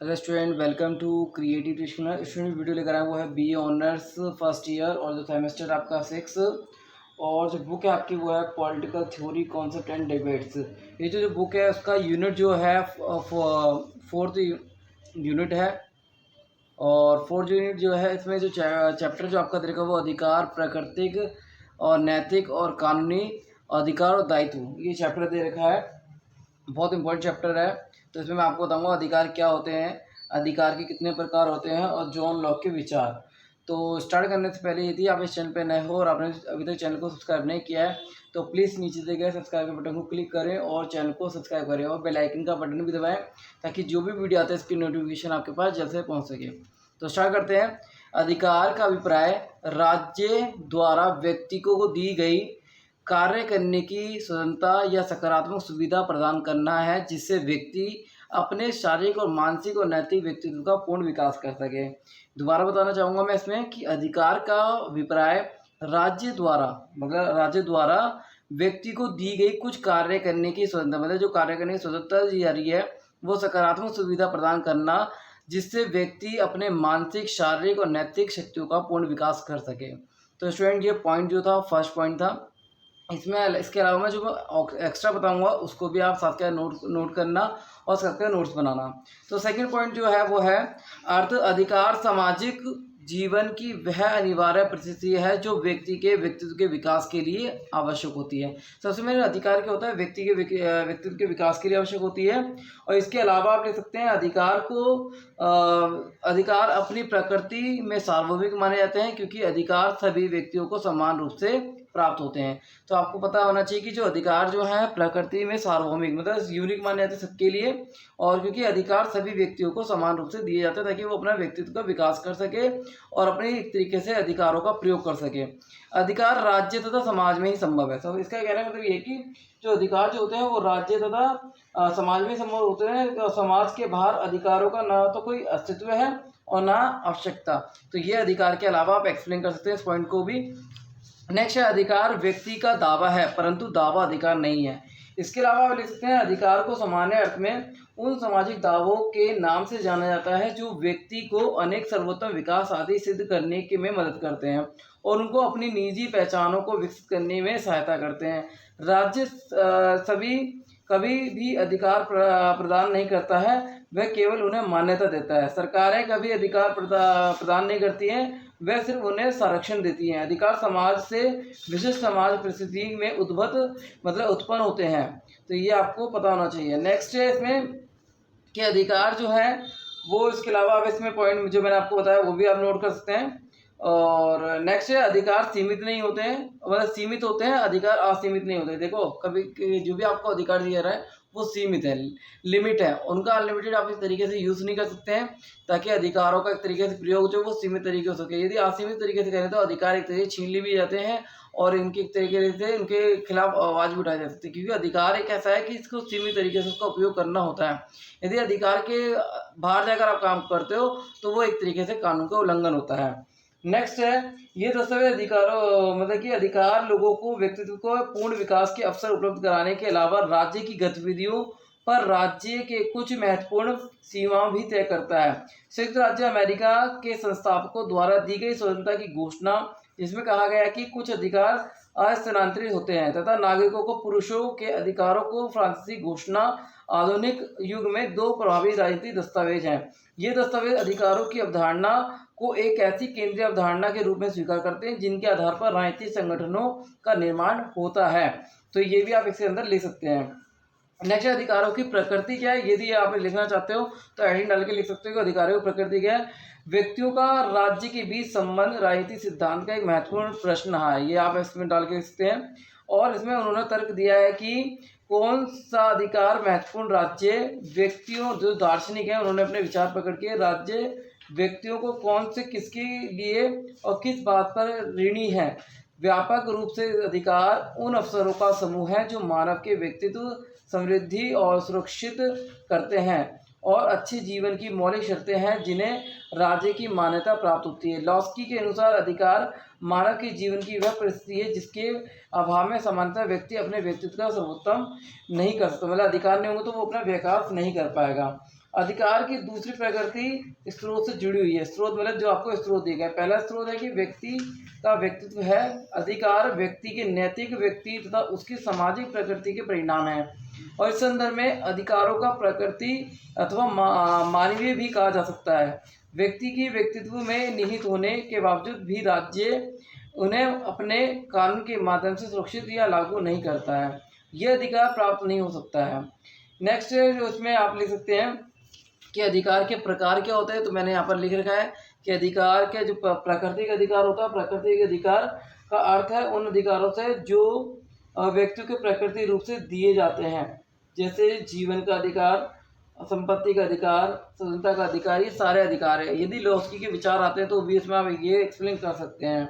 Hello student, welcome to creative tuition. Student video लेकर आया हुआ है बीए ऑनर्स फर्स्ट ईयर और जो सेमेस्टर आपका 6 और जो बुक है आपकी वो है political theory concept and debates. ये जो बुक है उसका यूनिट जो है फोर्थ यूनिट है। और फोर्थ यूनिट जो है इसमें जो चैप्टर जो आपका देखा वो अधिकार, प्राकृतिक और नैतिक और कानूनी अधिकार और दायित्व, ये चैप्टर दे रखा है। बहुत इंपॉर्टेंट चैप्टर है। तो इसमें मैं आपको बताऊंगा अधिकार क्या होते हैं, अधिकार के कितने प्रकार होते हैं और जॉन लॉक के विचार। तो स्टार्ट करने से पहले यदि आप इस चैनल पर नए हो और आपने अभी तक चैनल को सब्सक्राइब नहीं किया है तो प्लीज़ नीचे दिए गए सब्सक्राइब के बटन को क्लिक करें और चैनल को सब्सक्राइब करें और बेल आइकन का बटन भी दबाएं ताकि जो भी वीडियो आता है इसकी नोटिफिकेशन आपके पास जल्द से पहुँच सके। तो स्टार्ट करते हैं। अधिकार का अभिप्राय राज्य द्वारा व्यक्ति को दी गई कार्य करने की स्वतंत्रता या सकारात्मक सुविधा प्रदान करना है जिससे व्यक्ति अपने शारीरिक और मानसिक और नैतिक व्यक्तित्व का पूर्ण विकास कर सके। दोबारा बताना चाहूँगा मैं इसमें कि अधिकार का अभिप्राय राज्य द्वारा मतलब राज्य द्वारा व्यक्ति को दी गई कुछ कार्य करने की स्वतंत्रता, मतलब जो कार्य करने की स्वतंत्रता दी जा रही है वो सकारात्मक सुविधा प्रदान करना जिससे व्यक्ति अपने मानसिक, शारीरिक और नैतिक शक्तियों का पूर्ण विकास कर सके। तो स्टूडेंट ये पॉइंट जो था फर्स्ट पॉइंट था। इसमें इसके अलावा मैं जो एक्स्ट्रा बताऊंगा उसको भी आप साथ का नोट करना और साथ का नोट्स बनाना। तो सेकंड पॉइंट जो है वो है अर्थ अधिकार सामाजिक जीवन की वह अनिवार्य परिस्थिति है जो व्यक्ति के व्यक्तित्व के विकास के लिए आवश्यक होती है। सबसे मेन अधिकार क्या होता है, व्यक्ति के व्यक्तित्व के विकास के लिए आवश्यक होती है। और इसके अलावा आप ले सकते हैं अधिकार को अधिकार अपनी प्रकृति में सार्वभौमिक माने जाते हैं क्योंकि अधिकार सभी व्यक्तियों को समान रूप से प्राप्त होते हैं। तो आपको पता होना चाहिए कि जो अधिकार जो है प्रकृति में सार्वभौमिक मतलब यूनिक माने जाते हैं सबके लिए, और क्योंकि अधिकार सभी व्यक्तियों को समान रूप से दिए जाते हैं ताकि वो अपना व्यक्तित्व का विकास कर सके और अपने एक तरीके से अधिकारों का प्रयोग कर सके। अधिकार राज्य तथा समाज में ही संभव है। तो इसका कहने का मतलब ये कि जो अधिकार जो होते हैं वो राज्य तथा समाज में संभव होते हैं। तो समाज के बाहर अधिकारों का ना तो कोई अस्तित्व है और ना आवश्यकता। तो ये अधिकार के अलावा आप एक्सप्लेन कर सकते हैं इस पॉइंट को भी। नेक्स्ट है अधिकार व्यक्ति का दावा है परंतु दावा अधिकार नहीं है। इसके अलावा आप लिख सकते हैं अधिकार को सामान्य अर्थ में उन सामाजिक दावों के नाम से जाना जाता है जो व्यक्ति को अनेक सर्वोत्तम विकास आदि सिद्ध करने के में मदद करते हैं और उनको अपनी निजी पहचानों को विकसित करने में सहायता करते हैं। राज्य सभी कभी भी अधिकार प्रदान नहीं करता है, वह केवल उन्हें मान्यता देता है। सरकारें कभी अधिकार प्रदान नहीं करती हैं, वह सिर्फ उन्हें संरक्षण देती हैं। अधिकार समाज से विशिष्ट समाज परिस्थिति में उत्पन्न होते हैं। तो ये आपको पता होना चाहिए। नेक्स्ट है इसमें कि अधिकार जो है वो इसके अलावा आप इसमें पॉइंट जो मैंने आपको बताया वो भी आप नोट कर सकते हैं। और नेक्स्ट है अधिकार सीमित नहीं होते हैं, मतलब सीमित होते हैं, अधिकार असीमित नहीं होते। देखो कभी जो भी आपको अधिकार दिया रहा है वो सीमित है, लिमिट है, उनका अनलिमिटेड आप इस तरीके से यूज़ नहीं कर सकते हैं ताकि अधिकारों का एक तरीके से प्रयोग जो वो सीमित तरीके हो सके। यदि असीमित तरीके से करें तो अधिकार एक तरीके से छीन लिए भी जाते हैं और इनके एक तरीके से उनके खिलाफ आवाज़ भी उठाई जा सकती है क्योंकि अधिकार एक ऐसा है कि इसको सीमित तरीके से उसका उपयोग करना होता है। यदि अधिकार के बाहर जाकर आप काम करते हो तो वो एक तरीके से कानून का उल्लंघन होता है। नेक्स्ट है ये दस्तावेज अधिकारों मतलब कि अधिकार लोगों को व्यक्तित्व को पूर्ण विकास के अवसर उपलब्ध कराने के अलावा राज्य की गतिविधियों पर राज्य के कुछ महत्वपूर्ण सीमाएं भी तय करता है। संयुक्त राज्य अमेरिका के संस्थापकों द्वारा दी गई स्वतंत्रता की घोषणा जिसमें कहा गया कि कुछ अधिकार अस्थानांतरित होते हैं तथा नागरिकों को पुरुषों के अधिकारों को फ्रांसीसी घोषणा आधुनिक युग में दो प्रभावी राजनीतिक दस्तावेज हैं। ये दस्तावेज अधिकारों की अवधारणा को एक ऐसी केंद्रीय अवधारणा के रूप में स्वीकार करते हैं जिनके आधार पर राजनीतिक संगठनों का निर्माण होता है। तो ये भी आप इसके अंदर ले सकते हैं। नेक्स्ट अधिकारों की प्रकृति क्या है, यदि आप लिखना चाहते हो तो हेडिंग डाल के लिख सकते हो कि अधिकारों की प्रकृति क्या है। व्यक्तियों का राज्य के बीच संबंध राजनीतिक सिद्धांत का एक महत्वपूर्ण प्रश्न है, ये आप इसमें डाल के लिख सकते हैं। और इसमें उन्होंने तर्क दिया है कि कौन सा अधिकार महत्वपूर्ण राज्य व्यक्तियों जो दार्शनिक हैं उन्होंने अपने विचार पकड़ के राज्य व्यक्तियों को कौन से किसके लिए और किस बात पर ऋणी है। व्यापक रूप से अधिकार उन अवसरों का समूह है जो मानव के व्यक्तित्व समृद्धि और सुरक्षित करते हैं और अच्छे जीवन की मौलिक शर्तें हैं जिन्हें राज्य की मान्यता प्राप्त होती है। लॉस्की के अनुसार अधिकार मानव के जीवन की वह परिस्थिति है जिसके अभाव में सामान्यतः व्यक्ति अपने व्यक्तित्व का सर्वोत्तम नहीं कर सकता, मतलब अधिकार नहीं होंगे तो वो अपना विकास नहीं कर पाएगा। अधिकार की दूसरी प्रकृति स्रोत से जुड़ी हुई है। स्रोत मतलब जो आपको स्रोत दिया गया है। पहला स्रोत है कि व्यक्ति का व्यक्तित्व है। अधिकार व्यक्ति के नैतिक, व्यक्ति तथा उसकी सामाजिक प्रकृति के परिणाम है, और इस संदर्भ में अधिकारों का प्रकृति अथवा मानवीय भी कहा जा सकता है। व्यक्ति की व्यक्तित्व में निहित होने के बावजूद भी राज्य उन्हें अपने कानून के माध्यम से सुरक्षित या लागू नहीं करता है। यह अधिकार प्राप्त नहीं हो सकता है। नेक्स्ट जो उसमें आप लिख सकते हैं कि अधिकार के प्रकार क्या होते हैं। तो मैंने यहाँ पर लिख रखा है कि अधिकार के जो प्राकृतिक अधिकार होता है, प्राकृतिक अधिकार का अर्थ है उन अधिकारों से जो व्यक्ति को प्राकृतिक रूप से दिए जाते हैं, जैसे जीवन का अधिकार, संपत्ति का अधिकार, स्वतंत्रता का अधिकार, ये सारे अधिकार है। यदि लॉस्की के विचार आते हैं तो भी इसमें आप ये एक्सप्लेन कर सकते हैं।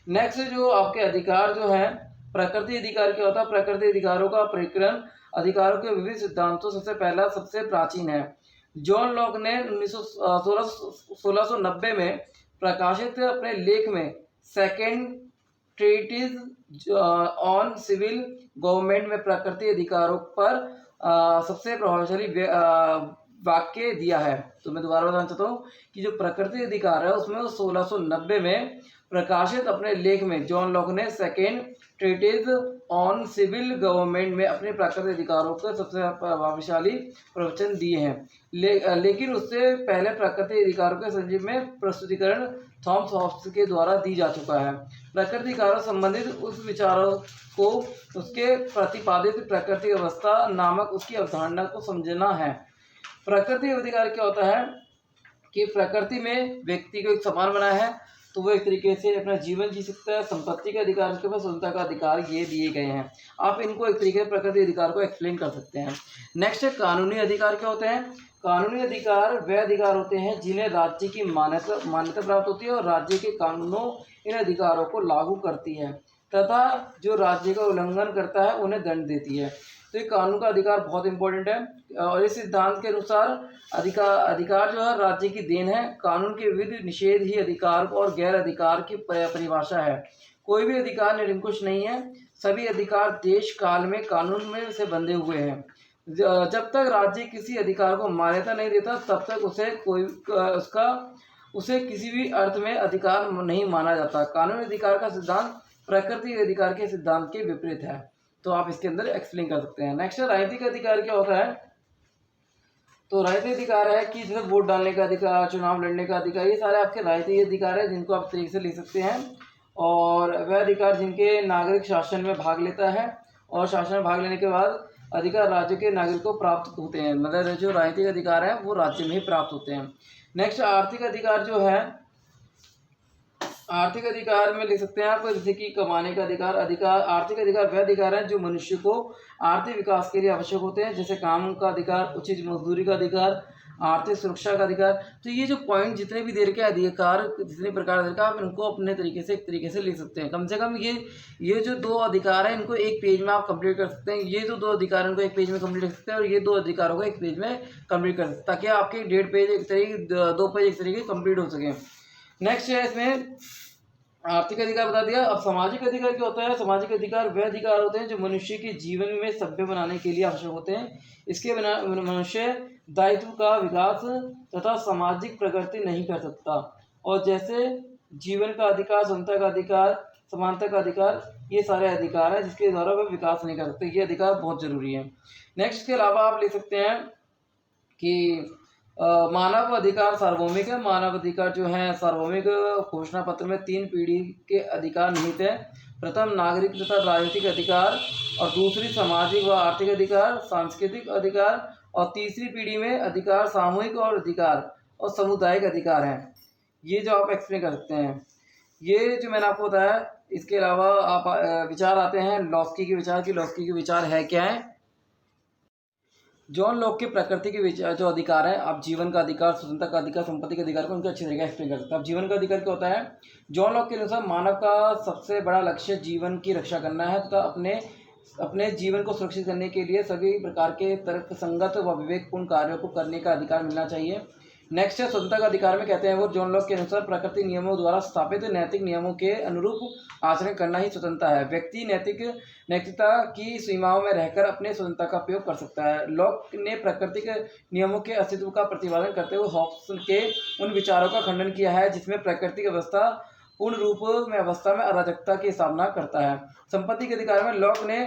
नेक्स्ट जो आपके अधिकार जो है, प्रकृति अधिकार क्या होता है। प्रकृति अधिकारों का प्रकरण अधिकारों के विविध सिद्धांतों सबसे पहला सबसे प्राचीन है। जॉन लॉक ने 1690 में प्रकाशित अपने लेख में सेकेंड ट्रीटिज ऑन सिविल गवर्नमेंट में प्रकृति अधिकारों पर सबसे प्रभावशाली वाक्य दिया है। तो मैं दोबारा बताना चाहता हूँ कि जो प्रकृति अधिकार है उसमें 1690 में प्रकाशित अपने लेख में जॉन लॉक ने सेकेंड ट्रीटिज ऑन सिविल गवर्नमेंट में अपने प्राकृतिक अधिकारों के सबसे प्रभावशाली प्रवचन दिए हैं। लेकिन उससे पहले प्राकृतिक अधिकारों के संजीव में प्रस्तुतिकरण थॉमस हॉब्स के द्वारा दी जा चुका है। प्राकृतिक अधिकारों संबंधित उस विचारों को उसके प्रतिपादित प्राकृतिक अवस्था नामक उसकी अवधारणा को समझना है। प्राकृतिक अधिकार क्या होता है कि प्रकृति में व्यक्ति को एक समान बनाया है, तो वो एक तरीके से अपना जीवन जी सकता है। संपत्ति का अधिकार, उसके पास स्वतंत्रता का अधिकार, ये दिए गए हैं। आप इनको एक तरीके से प्रकृति अधिकार को एक्सप्लेन कर सकते हैं। नेक्स्ट है कानूनी अधिकार क्या होते हैं। कानूनी अधिकार वे अधिकार होते हैं जिन्हें राज्य की मान्यता प्राप्त होती है और राज्य के कानूनों इन अधिकारों को लागू करती है तथा जो राज्य का उल्लंघन करता है उन्हें दंड देती है। तो ये कानून का अधिकार बहुत इंपॉर्टेंट है, और इस सिद्धांत के अनुसार अधिकार जो है राज्य की देन है। कानून के विविध निषेध ही अधिकार और गैर अधिकार की परिभाषा है। कोई भी अधिकार निरंकुश नहीं है। सभी अधिकार देश काल में कानून में से बंधे हुए हैं। जब तक राज्य किसी अधिकार को मान्यता नहीं देता तब तक उसे किसी भी अर्थ में अधिकार नहीं माना जाता। कानूनी अधिकार का सिद्धांत प्राकृतिक अधिकार के सिद्धांत के विपरीत है। तो आप इसके अंदर एक्सप्लेन कर सकते हैं। नेक्स्ट राजनीतिक अधिकार क्या होता है। तो राजनीतिक अधिकार है कि जैसे वोट डालने का अधिकार, चुनाव लड़ने का अधिकार, ये सारे आपके राजनीतिक अधिकार है जिनको आप तरीके से लिख सकते हैं। और वह अधिकार जिनके नागरिक शासन में भाग लेता है और शासन में भाग लेने के बाद अधिकार राज्य के नागरिक को प्राप्त होते हैं। मतलब जो राजनीतिक अधिकार है वो राज्य में ही प्राप्त होते हैं। नेक्स्ट आर्थिक अधिकार जो है, आर्थिक अधिकार में लिख सकते हैं आप जैसे कि कमाने का अधिकार। आर्थिक अधिकार वह अधिकार है जो मनुष्य को आर्थिक विकास के लिए आवश्यक होते हैं, जैसे काम का अधिकार, उचित मजदूरी का अधिकार, आर्थिक सुरक्षा का अधिकार। तो ये जो पॉइंट जितने भी देर के अधिकार, जितने प्रकार अधिकार, आप इनको अपने तरीके से एक तरीके से लिख सकते हैं। कम से कम ये जो दो अधिकार है इनको एक पेज में आप कंप्लीट कर सकते हैं। ये जो दो अधिकार इनको एक पेज में कंप्लीट कर सकते हैं और ये दो अधिकारों को एक पेज में कंप्लीट कर सकते हैं, ताकि आपके 1.5 पेज एक तरीके 2 पेज एक तरीके कंप्लीट हो सके। नेक्स्ट है इसमें आर्थिक अधिकार बता दिया। अब सामाजिक अधिकार क्या होता है। सामाजिक अधिकार वह अधिकार होते हैं जो मनुष्य के जीवन में सभ्य बनाने के लिए आवश्यक होते हैं। इसके बिना मनुष्य दायित्व का विकास तथा सामाजिक प्रगति नहीं कर सकता। और जैसे जीवन का अधिकार, स्वतंत्रता का अधिकार, समानता का अधिकार, ये सारे अधिकार हैं जिसके द्वारा वह विकास नहीं कर सकते। ये अधिकार बहुत जरूरी है। नेक्स्ट के अलावा आप लिख सकते हैं कि मानव अधिकार सार्वभौमिक है। मानव अधिकार जो है सार्वभौमिक घोषणा पत्र में 3 पीढ़ी के अधिकार निहित है। प्रथम नागरिक तथा राजनीतिक अधिकार, और दूसरी सामाजिक व आर्थिक अधिकार, सांस्कृतिक अधिकार, और तीसरी पीढ़ी में अधिकार सामूहिक और अधिकार और सामुदायिक अधिकार हैं। ये जो आप एक्सप्लेन कर सकते हैं। ये जो मैंने आपको बताया, इसके अलावा आप विचार आते हैं लॉस्की के विचार की। लॉस्की के विचार है क्या है। जॉन लॉक के प्रकृति के जो अधिकार है, आप जीवन का अधिकार, स्वतंत्रता का अधिकार, संपत्ति के अधिकार को उनके अच्छी तरीके एक्सप्लेन कर सकते हैं। अब जीवन का अधिकार क्या होता है। जॉन लॉक के अनुसार मानव का सबसे बड़ा लक्ष्य जीवन की रक्षा करना है तथा अपने जीवन को सुरक्षित करने के लिए सभी प्रकार के तर्कसंगत व विवेकपूर्ण कार्यों को करने का अधिकार मिलना चाहिए। नेक्स्ट है स्वतंत्रता का अधिकार में कहते हैं वो जॉन लॉक के अनुसार प्राकृतिक नियमों द्वारा स्थापित नैतिक नियमों के अनुरूप आचरण करना ही स्वतंत्रता है। व्यक्ति नैतिकता की सीमाओं में रहकर अपने स्वतंत्रता का उपयोग कर सकता है। लॉक ने प्राकृतिक नियमों के अस्तित्व का प्रतिपादन करते हुए हॉब्स के उन विचारों का खंडन किया है जिसमें प्राकृतिक अवस्था पूर्ण रूप में अवस्था में अराजकता की स्थापना करता है। संपत्ति के अधिकार में लॉक ने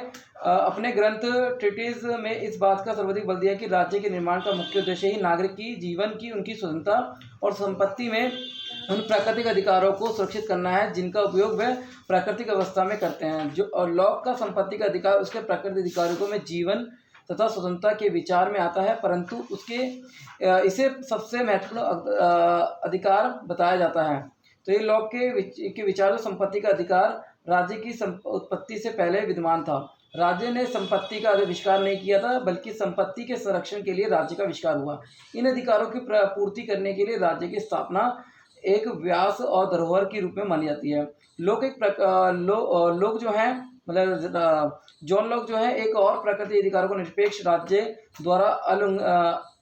अपने ग्रंथ ट्रीटीज में इस बात का सर्वाधिक बल दिया कि राज्य के निर्माण का मुख्य उद्देश्य ही नागरिक की जीवन की उनकी स्वतंत्रता और संपत्ति में उन प्राकृतिक अधिकारों को सुरक्षित करना है जिनका उपयोग वे प्राकृतिक अवस्था में करते हैं। जो और लॉक का संपत्ति का अधिकार उसके प्राकृतिक अधिकारों में जीवन तथा स्वतंत्रता के विचार में आता है, परंतु इसे सबसे महत्वपूर्ण अधिकार बताया जाता है। तो ये लॉक के विचारों संपत्ति का अधिकार राज्य की उत्पत्ति से पहले विद्यमान था। राज्य ने संपत्ति का आविष्कार नहीं किया था, बल्कि संपत्ति के संरक्षण के लिए राज्य का आविष्कार हुआ। इन अधिकारों की पूर्ति करने के लिए राज्य की स्थापना एक व्यास और धरोहर के रूप में मानी जाती है। लोग जो हैं मतलब जॉन लॉक जो है एक और प्राकृतिक अधिकारों को निरपेक्ष राज्य द्वारा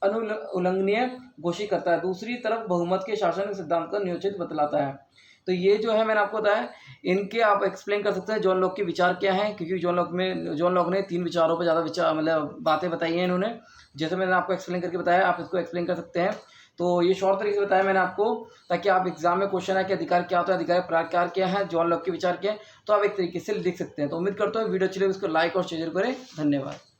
अनुल्लंघनीय घोषित करता है। दूसरी तरफ बहुमत के शासन सिद्धांत का नियोजित बतलाता है। तो ये जो है मैंने आपको बताया, इनके आप एक्सप्लेन कर सकते हैं जॉन लॉक के विचार क्या हैं, क्योंकि जॉन लॉक ने 3 विचारों पर ज़्यादा विचार मतलब बातें बताई हैं इन्होंने। जैसे मैंने आपको एक्सप्लेन करके बताया, आप इसको एक्सप्लेन कर सकते हैं। तो ये शॉर्ट तरीके से बताया मैंने आपको, ताकि आप एग्जाम में क्वेश्चन है कि अधिकार क्या होता है, अधिकार प्रकार क्या है, जॉन लॉक के विचार क्या है, तो आप एक तरीके से लिख सकते हैं। तो उम्मीद करता हूँ वीडियो अच्छी लगे उसको लाइक और शेयर करें। धन्यवाद।